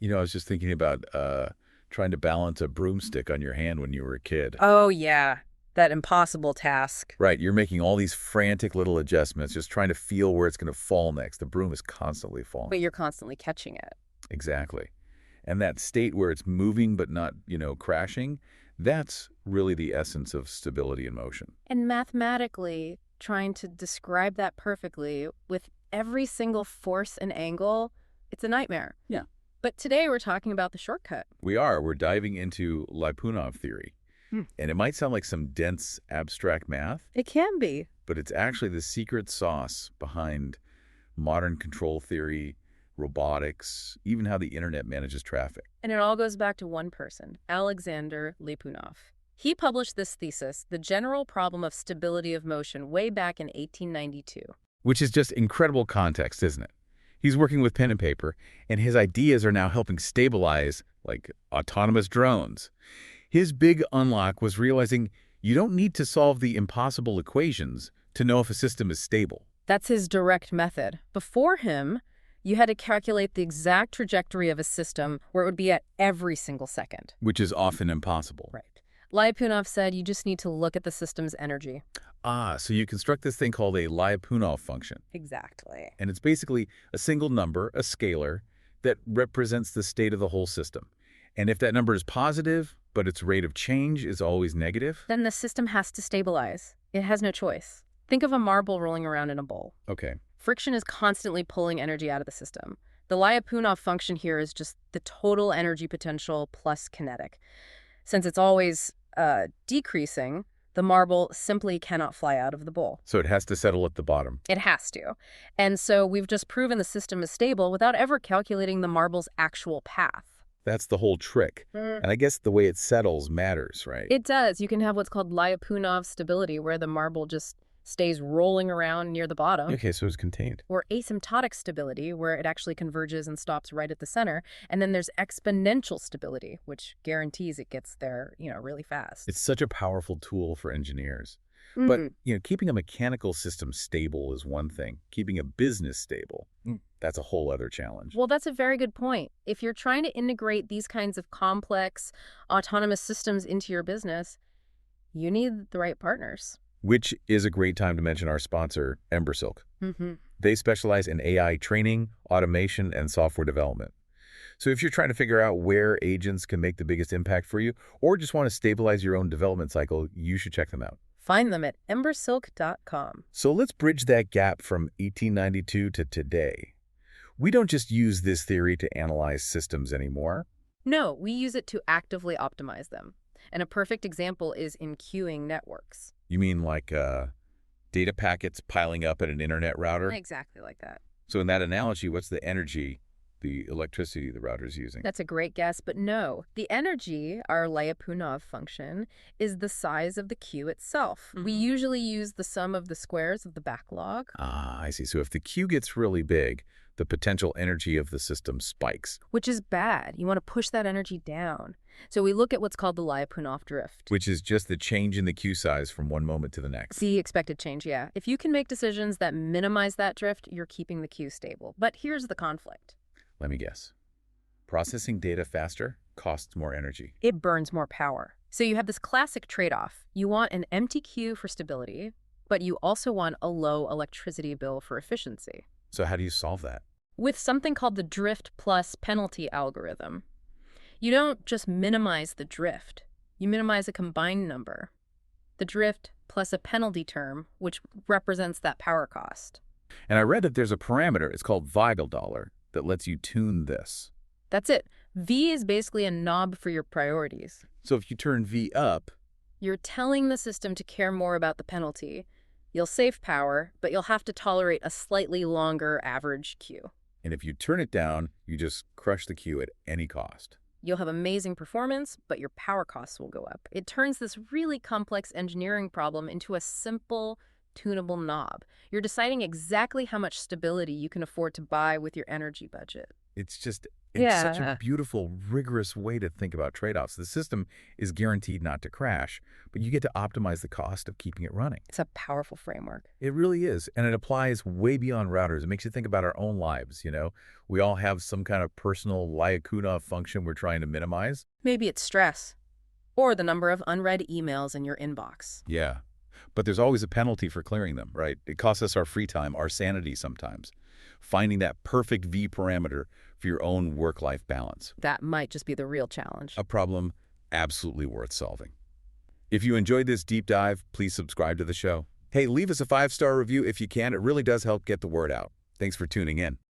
I was just thinking about trying to balance a broomstick on your hand when you were a kid. Oh, yeah. That impossible task. Right, you're making all these frantic little adjustments, just trying to feel where it's going to fall next. The broom is constantly falling. But you're constantly catching it. Exactly. And that state where it's moving but not, crashing, that's really the essence of stability and motion. And mathematically, trying to describe that perfectly with every single force and angle, it's a nightmare. Yeah. But today we're talking about the shortcut. We're diving into Lyapunov theory. Hmm. And it might sound like some dense, abstract math, It can be. but it's actually the secret sauce behind modern control theory, robotics, even how the internet manages traffic. And it all goes back to one person, Alexander Lyapunov. He published this thesis, The General Problem of Stability of Motion, way back in 1892. Which is just incredible context, isn't it? He's working with pen and paper, and his ideas are now helping stabilize, like, autonomous drones. His big unlock was realizing you don't need to solve the impossible equations to know if a system is stable. That's his direct method. Before him, you had to calculate the exact trajectory of a system where it would be at every single second. Which is often impossible. Right. Lyapunov said you just need to look at the system's energy. So you construct this thing called a Lyapunov function. Exactly. And it's basically a single number, a scalar, that represents the state of the whole system. And if that number is positive, but its rate of change is always negative. Then the system has to stabilize. It has no choice. Think of a marble rolling around in a bowl. Okay. Friction is constantly pulling energy out of the system. The Lyapunov function here is just the total energy potential plus kinetic. Since it's always decreasing, the marble simply cannot fly out of the bowl. So it has to settle at the bottom. It has to. And so we've just proven the system is stable without ever calculating the marble's actual path. That's the whole trick. And I guess the way it settles matters, right? It does. You can have what's called Lyapunov stability, where the marble just stays rolling around near the bottom. Okay, so it's contained. Or asymptotic stability, where it actually converges and stops right at the center. And then there's exponential stability, which guarantees it gets there, really fast. It's such a powerful tool for engineers. But, keeping a mechanical system stable is one thing. Keeping a business stable, that's a whole other challenge. Well, that's a very good point. If you're trying to integrate these kinds of complex autonomous systems into your business, you need the right partners. Which is a great time to mention our sponsor, Embersilk. Mm-hmm. They specialize in AI training, automation, and software development. So if you're trying to figure out where agents can make the biggest impact for you, or just want to stabilize your own development cycle, you should check them out. Find them at embersilk.com. So let's bridge that gap from 1892 to today. We don't just use this theory to analyze systems anymore. No, we use it to actively optimize them. And a perfect example is in queuing networks. You mean like data packets piling up at an internet router? Exactly like that. So in that analogy, what's the energy, the electricity the router's using? That's a great guess, but no. The energy, our Lyapunov function, is the size of the queue itself. We usually use the sum of the squares of the backlog. I see. So if the queue gets really big, the potential energy of the system spikes. Which is bad. You want to push that energy down. So we look at what's called the Lyapunov drift. Which is just the change in the queue size from one moment to the next. The expected change, yeah. If you can make decisions that minimize that drift, you're keeping the queue stable. But here's the conflict. Let me guess. Processing data faster costs more energy. It burns more power. So you have this classic trade-off. You want an empty queue for stability, but you also want a low electricity bill for efficiency. So how do you solve that? With something called the drift plus penalty algorithm. You don't just minimize the drift. You minimize a combined number. The drift plus a penalty term, which represents that power cost. And I read that there's a parameter, it's called Weigeldollar, that lets you tune this. That's it. V is basically a knob for your priorities. So if you turn V up, you're telling the system to care more about the penalty. You'll save power, but you'll have to tolerate a slightly longer average queue. And if you turn it down, you just crush the queue at any cost. You'll have amazing performance, but your power costs will go up. It turns this really complex engineering problem into a simple, tunable knob. You're deciding exactly how much stability you can afford to buy with your energy budget. It's such a Yeah. beautiful, rigorous way to think about trade-offs. The system is guaranteed not to crash, but you get to optimize the cost of keeping it running. It's a powerful framework. It really is, and it applies way beyond routers. It makes you think about our own lives, you know? We all have some kind of personal Lyapunov function we're trying to minimize. Maybe it's stress, or the number of unread emails in your inbox. Yeah, but there's always a penalty for clearing them, right? It costs us our free time, our sanity sometimes. Finding that perfect V parameter for your own work-life balance. That might just be the real challenge. A problem absolutely worth solving. If you enjoyed this deep dive, please subscribe to the show. Hey, leave us a 5-star review if you can. It really does help get the word out. Thanks for tuning in.